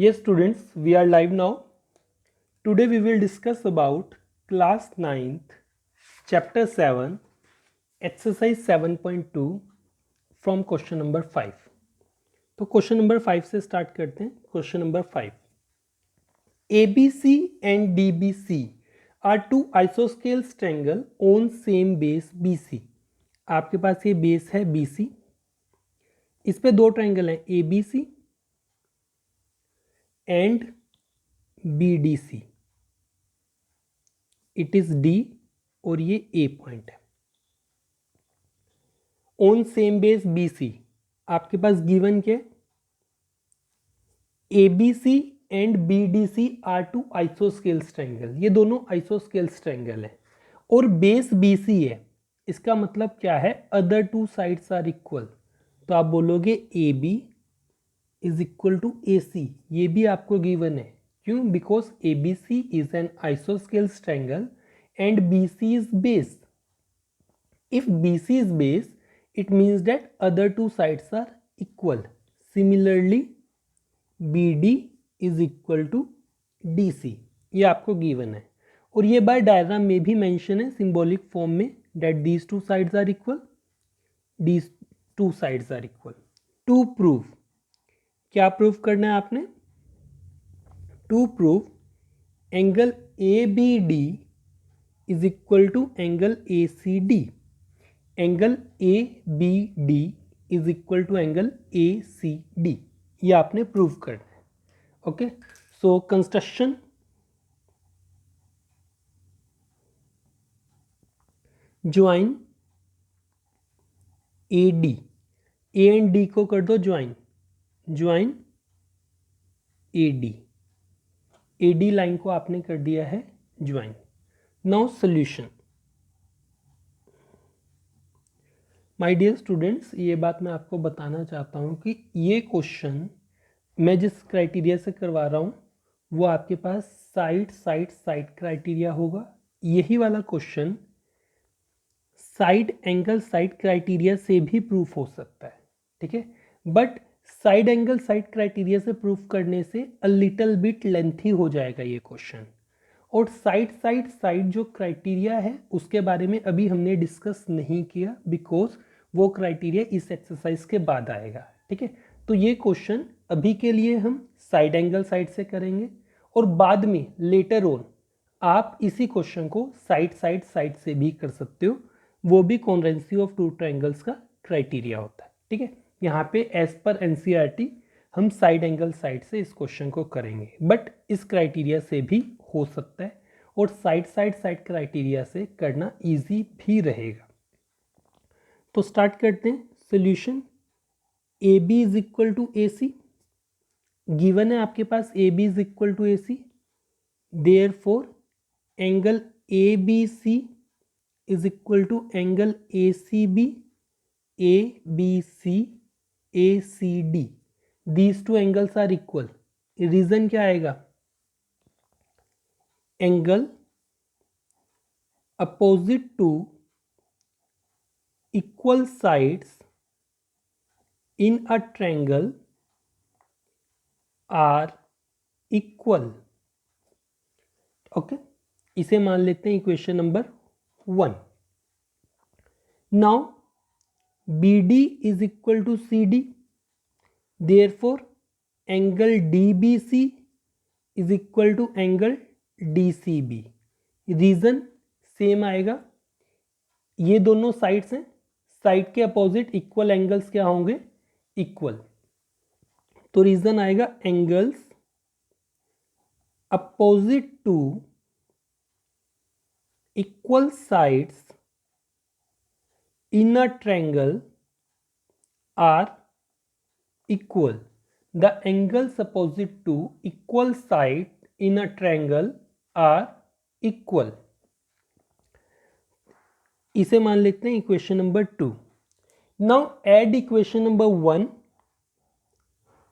Yes, students, we are live now. Today we will discuss about class 9th, chapter 7, exercise 7.2 from question number 5. तो question number 5 से start करते हैं. Question number 5. ABC and DBC are two isosceles triangle on same base BC. आपके पास ये base है BC, इस पे दो ट्रायंगल हैं ABC and BDC. It is D और ये A पॉइंट है. ऑन सेम बेस BC आपके पास गिवन के ABC and BDC are two isosceles triangle. ये दोनों आइसोस्केल्स ट्रायंगल है और बेस BC है. इसका मतलब क्या है? Other two sides are equal. तो आप बोलोगे AB is equal to AC. ये भी आपको गिवन है. क्यों? Because ABC is an isosceles triangle and BC is base. If BC is base, it means that other two sides are equal. Similarly, BD is equal to DC. ये आपको given है और ये बाय डायग्राम में भी mention है symbolic form में that these two sides are equal. These two sides are equal. To prove, क्या प्रूव करना है आपने? To prove angle ABD is equal to angle ACD. Angle ABD is equal to angle ACD. ये आपने prove करना है. Okay, so construction. Join AD, A and D को कर दो join. Join AD. AD line को आपने कर दिया है join. Now solution. My dear students, ये बात मैं आपको बताना चाहता हूँ कि ये क्वेश्चन मैं जिस क्राइटेरिया से करवा रहा हूँ वो आपके पास साइड क्राइटेरिया होगा. यही वाला question side angle side criteria से भी प्रूफ हो सकता है. ठीक है, but side angle side criteria से प्रूफ करने से अ लिटल बिट लेंथी हो जाएगा ये क्वेश्चन. और साइड जो क्राइटेरिया है उसके बारे में अभी हमने डिस्कस नहीं किया बिकॉज वो क्राइटेरिया इस एक्सरसाइज के बाद आएगा. ठीक है, तो ये क्वेश्चन अभी के लिए हम साइड एंगल साइड से करेंगे और बाद में लेटर ऑन आप इसी क्वेश्चन को साइड से भी कर सकते हो. वो भी कॉन्ग्रुएंसी ऑफ टू ट्रायंगल्स का क्राइटेरिया होता है. ठीक है, यहाँ पे एज पर एनसीईआरटी हम साइड एंगल साइड से इस क्वेश्चन को करेंगे, बट इस क्राइटेरिया से भी हो सकता है और साइड क्राइटेरिया से करना इजी भी रहेगा. तो स्टार्ट करते हैं. Solution. AB is equal to AC. Given है आपके पास AB is equal to AC. Therefore angle ABC is equal to angle ACB, ABC, ACD. These two angles are equal. Reason क्या आएगा? Angle opposite to equal sides in a triangle are equal. Okay, इसे मान लेते हैं equation number 1. Now BD is equal to CD. Therefore angle DBC is equal to angle DCB. Reason same आएगा. ये दोनों sides हैं, साइड के opposite equal angles क्या होंगे? इक्वल. तो रीजन आएगा angles opposite to equal sides in a triangle are equal. The angles opposite to equal side in a triangle are equal. इसे मान लेते हैं equation number 2. Now add equation number 1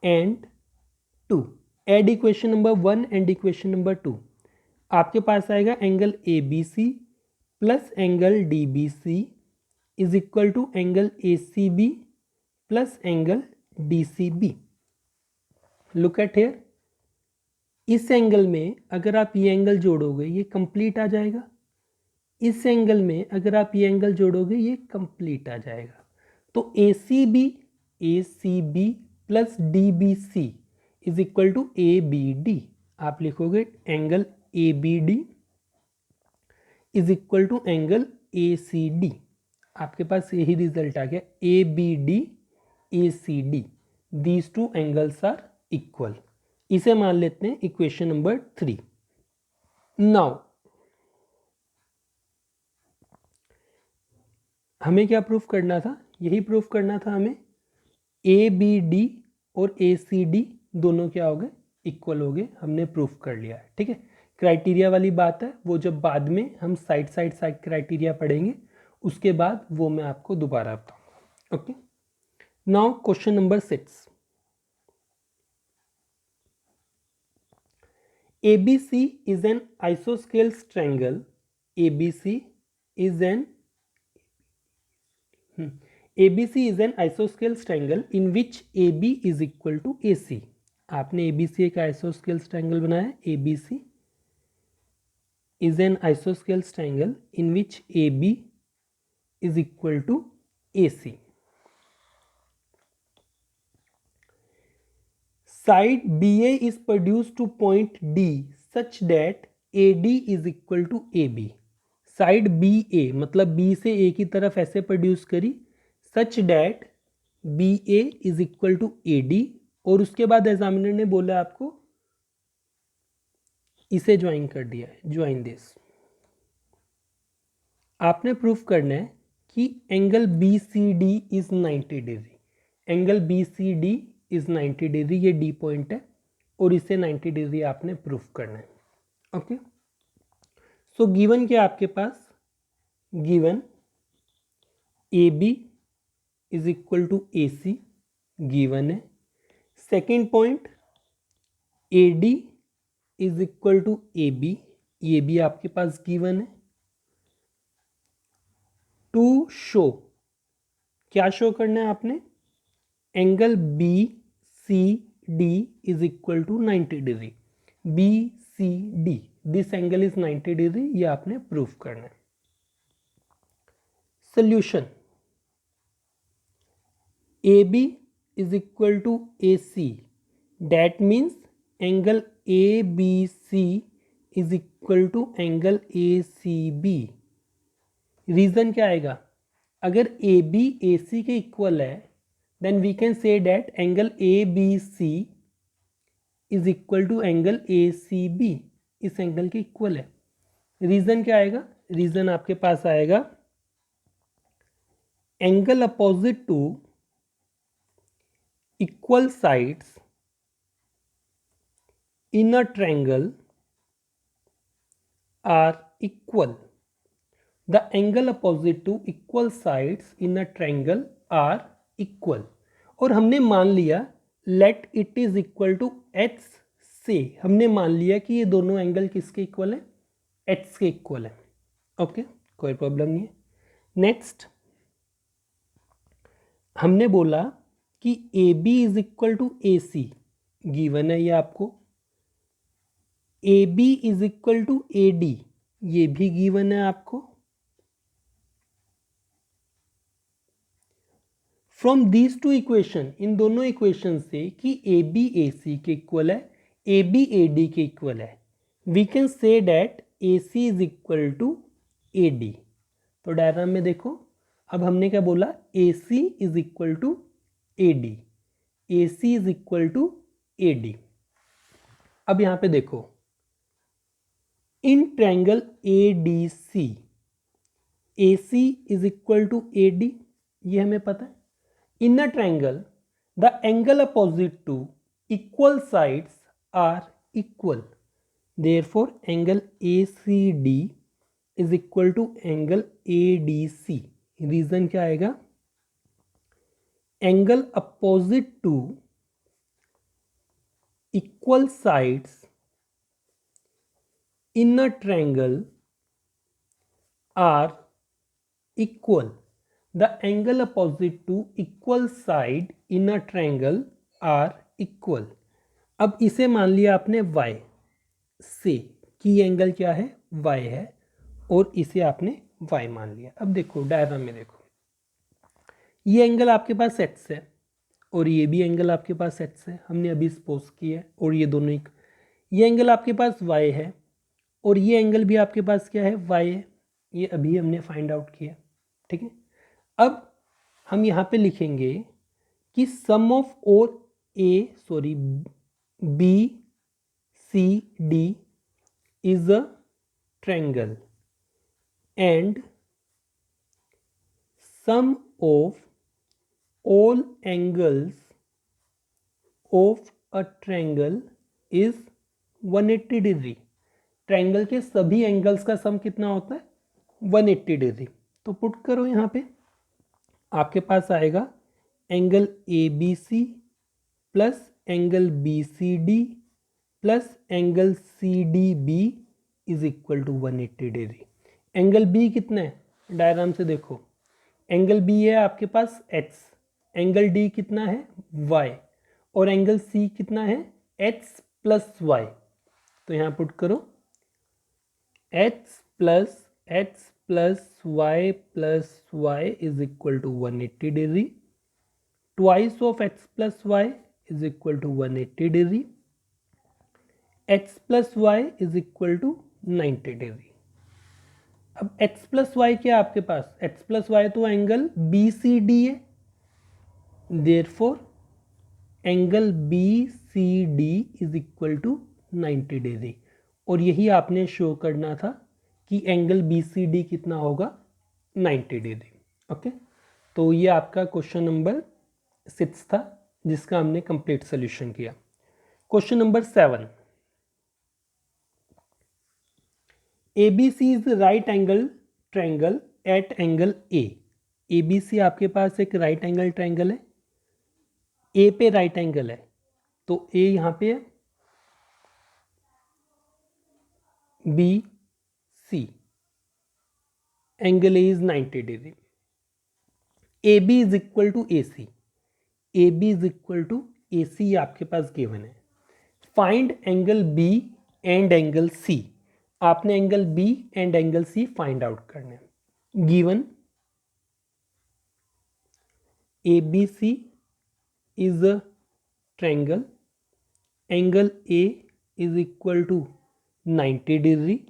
and 2. Add equation number 1 and equation number 2. आपके पास आएगा angle ABC plus angle DBC is equal to angle ACB plus angle DCB. Look at here. इस angle में अगर आप ये एंगल जोड़ोगे ये complete आ जाएगा, इस एंगल में अगर आप ये एंगल जोड़ोगे ये कंप्लीट आ जाएगा। तो A C B plus D B C is equal to A B D. आप लिखोगे angle A B D is equal to angle A C D. आपके पास यही रिजल्ट आ गया, A B D A C D, these two angles are equal. इसे मान लेते हैं इक्वेशन नंबर 3। नाउ हमें क्या प्रूफ करना था, यही प्रूफ करना था हमें, ए बी डी और ए सी डी दोनों क्या हो गए, इक्वल हो गए। हमने प्रूफ कर लिया है, ठीक है। क्राइटेरिया वाली बात है, वो जब बाद में हम साइड क्राइटेरिया पढ़ेंगे उसके बाद वो मैं आपको दोबारा बताऊंगा। Okay, now question number 6। ABC is an isosceles triangle. ABC is an isosceles triangle in which AB is equal to AC. आपने ABC एक isosceles triangle बनाया, ABC is an isosceles triangle in which AB is equal to AC. Side BA is produced to point D such that AD is equal to AB. Side BA मतलब B से A की तरफ ऐसे produce करी such that BA is equal to AD, और उसके बाद examiner ने बोला आपको इसे ज्वाइन कर दिया है, ज्वाइन दिस। आपने प्रूफ करना है कि angle BCD is 90 degree, angle BCD is 90 degree, ये D पॉइंट है और इसे 90 डिग्री आपने प्रूफ करना है। ओके, सो गिवन क्या आपके पास, given AB is equal to AC given है। Second point AD is equal to AB, ये भी आपके पास गिवन है। टू शो, क्या शो करना है आपने, angle BCD is equal to 90 degree, BCD this angle is 90 degree, ये आपने प्रूफ करना है। Solution, AB is equal to AC, that means angle ABC is equal to angle ACB। Reason क्या आएगा, अगर AB AC के इक्वल है then we can say that angle ABC is equal to angle ACB, इस angle के equal है। Reason क्या आएगा, रीजन आपके पास आएगा angle opposite to equal sides in a triangle are equal. The angle opposite to equal sides in a triangle are equal. और हमने मान लिया let it is equal to h से हमने मान लिया कि ये दोनों एंगल किसके इक्वल है, h के इक्वल है। ओके, कोई प्रॉब्लम नहीं है। नेक्स्ट हमने बोला कि AB is equal to AC given है, ये आपको AB is equal to AD ये भी गिवन है आपको। फ्रॉम दीज टू इक्वेशन, इन दोनों इक्वेशन से कि AB AC के इक्वल है, AB AD के इक्वल है, we can say that AC is equal to AD। तो डायग्राम में देखो, अब हमने क्या बोला, AC is equal to AD, AC is equal to AD। अब यहां पे देखो, in triangle ADC AC is equal to AD, ये हमें पता है। In a triangle the angle opposite to equal sides are equal, therefore angle ACD is equal to angle ADC। Reason क्या आएगा, angle opposite to equal sides in a triangle are equal. The angle opposite to equal side in a triangle are equal. अब इसे मान लिया आपने y, से कि angle क्या है, y है, और इसे आपने y मान लिया। अब देखो डायग्राम में देखो, ये एंगल आपके पास x है और ये भी एंगल आपके पास x है, हमने अभी सपोज किया है, और ये दोनों एक, ये एंगल आपके पास y है और ये एंगल भी आपके पास क्या है, y है, ये अभी हमने फाइंड आउट किया। ठीक है, अब हम यहाँ पे लिखेंगे कि सम ऑफ और B C D is a triangle and sum of all angles of a triangle is 180 degree. Triangle के सभी एंगल्स का सम कितना होता है, 180 डिग्री। तो पुट करो यहाँ पे, आपके पास आएगा angle A B C plus angle B C D plus angle C D B is equal to 180 degree. Angle B कितना है, डायग्राम से देखो, एंगल बी है आपके पास x, एंगल डी कितना है y, और एंगल सी कितना है x प्लस y। तो यहाँ पुट करो x plus y plus y is equal to 180 degree, twice of x plus y is equal to 180 degree, x plus y is equal to 90 degree. अब x plus y क्या है आपके पास, x plus y तो angle B C D है, therefore angle B C D is equal to 90 degree. और यही आपने शो करना था कि एंगल बी सी डी कितना होगा, 90 डिग्री। ओके, तो ये आपका क्वेश्चन नंबर 6 था जिसका हमने कंप्लीट सोल्यूशन किया। Question number 7, ABC is right angle triangle eight angle A. ABC आपके पास एक राइट एंगल ट्रायंगल है, ए पे राइट एंगल है, तो ए यहाँ पे है, B C, angle A is 90 degree. A B is equal to A C, A B is equal to A C आपके पास गिवन है। Find angle B and angle C, आपने angle B and angle C find out करने हैं। Given A B C is a triangle, angle A is equal to 90 degree,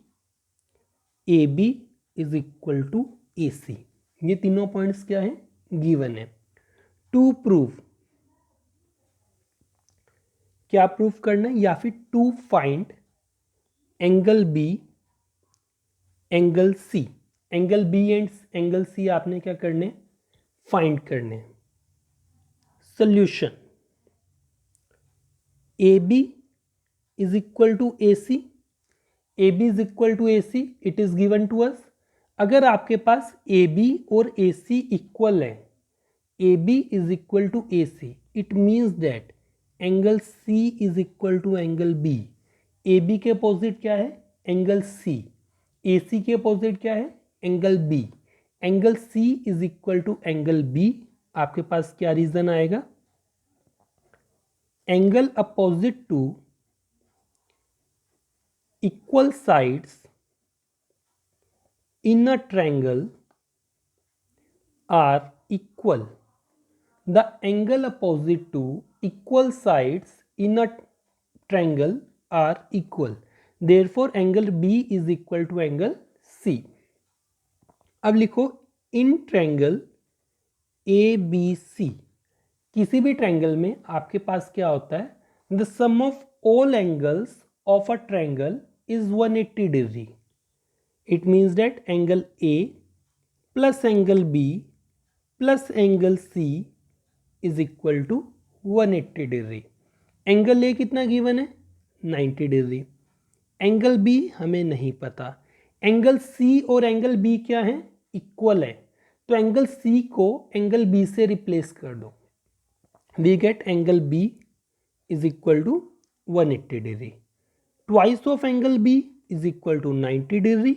A B is equal to A C. ये तीनों points क्या है, given है। To prove, क्या prove करना है, या फिर to find angle B angle C, angle B and angle C आपने क्या करने, फाइंड करने। Solution, A B is equal to A C, A B is equal to A C, it is given to us. अगर आपके पास A B और ए C equal है, A B is equal to A C, it means that angle C is equal to angle B. A B के opposite क्या है, angle C, ए सी के opposite क्या है, angle B. Angle C is equal to angle B, आपके पास क्या reason आएगा, angle opposite to equal sides in a triangle are equal. The angle opposite to equal sides in a triangle are equal. Therefore, angle B is equal to angle C. अब लिखो इन triangle A B C, किसी भी triangle में आपके पास क्या होता है, the sum of all angles of a triangle is 180 degree. It means that angle A plus angle B plus angle C is equal to 180 degree. Angle A कितना given है, 90 डिग्री। एंगल B हमें नहीं पता, angle C और angle B क्या है, equal है, तो एंगल C को एंगल B से रिप्लेस कर दो, we get angle B is equal to 180 degree. Twice of angle B is equal to 90 degree,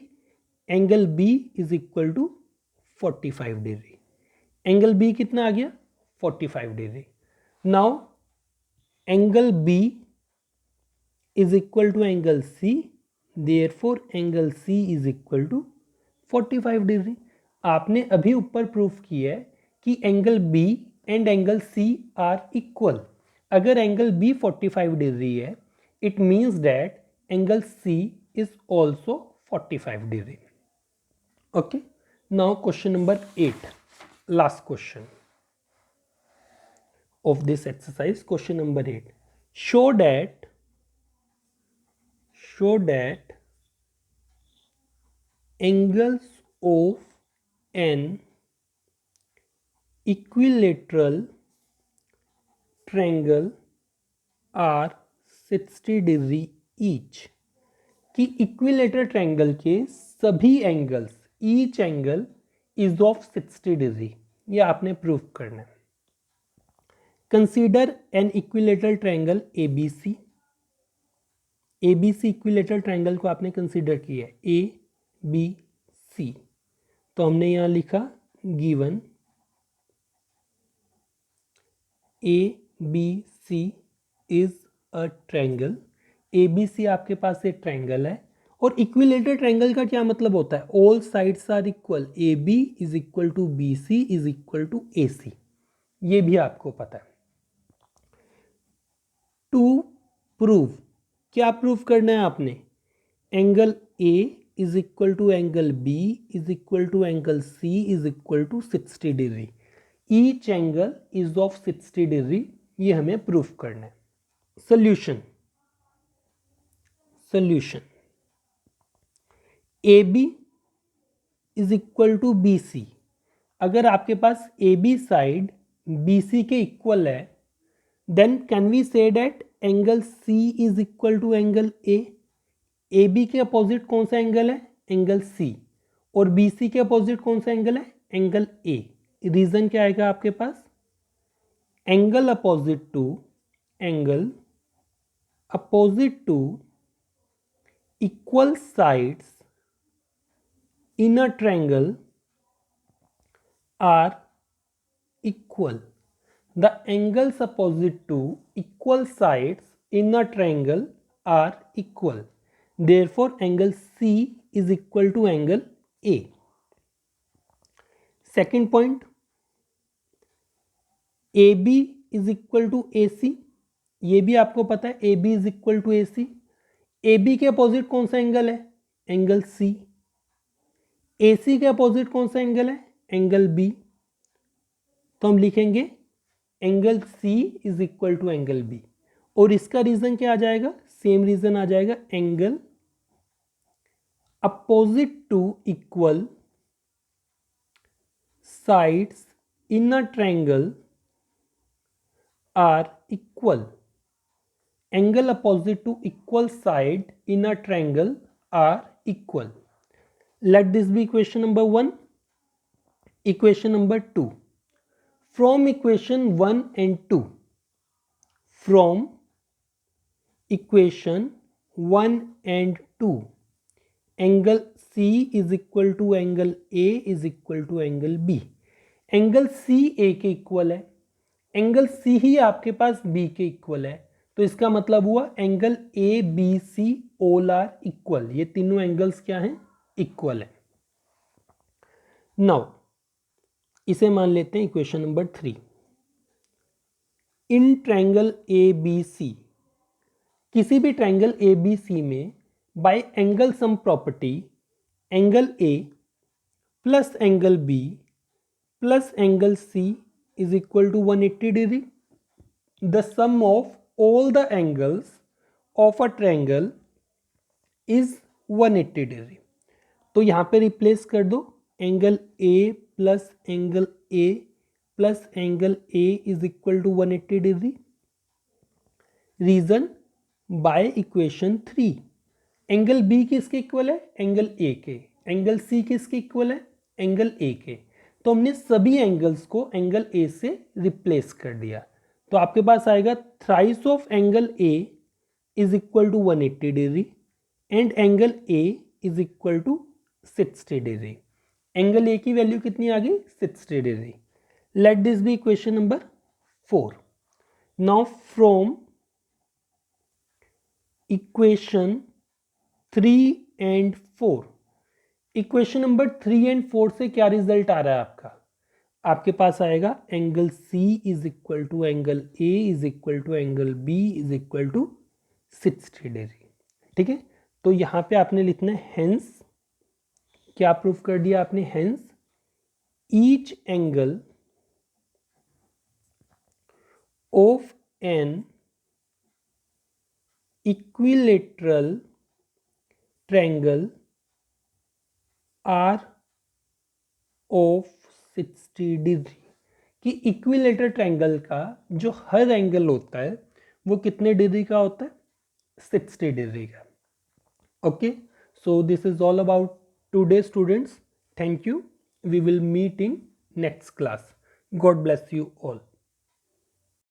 angle B is equal to 45 degree. Angle B कितना आ गया, 45 degree. Now angle B is equal to angle C, therefore angle C is equal to 45 degree. आपने अभी ऊपर proof किया है कि angle B and angle C are equal. अगर angle B 45 degree है, it means that angle C is also 45 degree. Okay, now question number 8, last question of this exercise. Question number 8, show that angles of an equilateral triangle are 60 degree each। कि equilateral triangle के सभी angles, each angle is of 60 degree, ये आपने proof करना है। Consider N equilateral triangle ABC। ABC equilateral triangle को आपने consider किया है ABC, तो हमने यहाँ लिखा given ABC is a triangle. ABC आपके पास एक ट्रायंगल है, और इक्विलेटरल ट्रायंगल का क्या मतलब होता है? All sides are equal, AB is equal to BC is equal to AC, ये भी आपको पता है। टू प्रूव, क्या प्रूव करना है आपने? Angle A is equal to angle B is equal to angle C is equal to 60 degree. Each angle is of 60 degree, ये हमें प्रूफ करना है। Solution AB is equal to BC। अगर आपके पास AB साइड BC के equal है, then can we say that angle C is equal to angle A। AB के अपोजिट कौन सा एंगल है? Angle C। और BC के अपोजिट कौन सा एंगल है? Angle A। रीजन क्या आएगा आपके पास? Angle opposite to equal sides in a triangle are equal. The angles opposite to equal sides in a triangle are equal. Therefore, angle C is equal to angle A. Second point, AB is equal to AC. ये भी आपको पता है, AB is equal to AC. AB के opposite कौन सा angle है? Angle C। AC के अपोजिट कौन सा एंगल है? Angle B। तो हम लिखेंगे angle C is equal to angle B, और इसका रीजन क्या आ जाएगा? सेम रीजन आ जाएगा, angle opposite to equal sides in a triangle are equal. Angle opposite to equal side in a triangle are equal. Let this be equation number 1. Equation number 2. From equation 1 and 2. From equation 1 and 2. Angle C is equal to angle A is equal to angle B. Angle C A के equal है, angle C ही आपके पास B के equal है, तो इसका मतलब हुआ angle A B C all are equal. ये तीनों एंगल्स क्या हैं? इक्वल है। नाउ इसे मान लेते हैं equation number 3। In triangle A B C, किसी भी ट्रायंगल ए बी सी में by angle sum property angle A plus angle B plus angle C is equal to 180 degree. The sum of all the angles of a triangle is 180 degree. तो यहाँ पे replace कर दो, angle A plus angle A plus angle A is equal to 180 degree. Reason by equation 3, angle B किसके equal है? Angle A के। Angle C किसके equal है? एंगल A के। तो हमने सभी एंगल्स को एंगल A से रिप्लेस कर दिया, तो आपके पास आएगा thrice of angle A is equal to 180 degree and angle A is equal to 60 degree. Angle A की वैल्यू कितनी आ गई? 60 degree. Let this be equation number 4। Now from equation 3 and 4। Equation number 3 and 4 से क्या result आ रहा है आपका? आपके पास आएगा angle C is equal to angle A is equal to angle B is equal to 60 degree. ठीक है, तो यहां पे आपने लिखना है हेंस, क्या प्रूफ कर दिया आपने? Hence each angle of an equilateral triangle are of 60 degree, कि इक्विलेटरल ट्रायंगल का जो हर एंगल होता है वो कितने डिग्री का होता है? 60 डिग्री का। Okay, so this is all about today students. Thank you. We will meet in next class. God bless you all.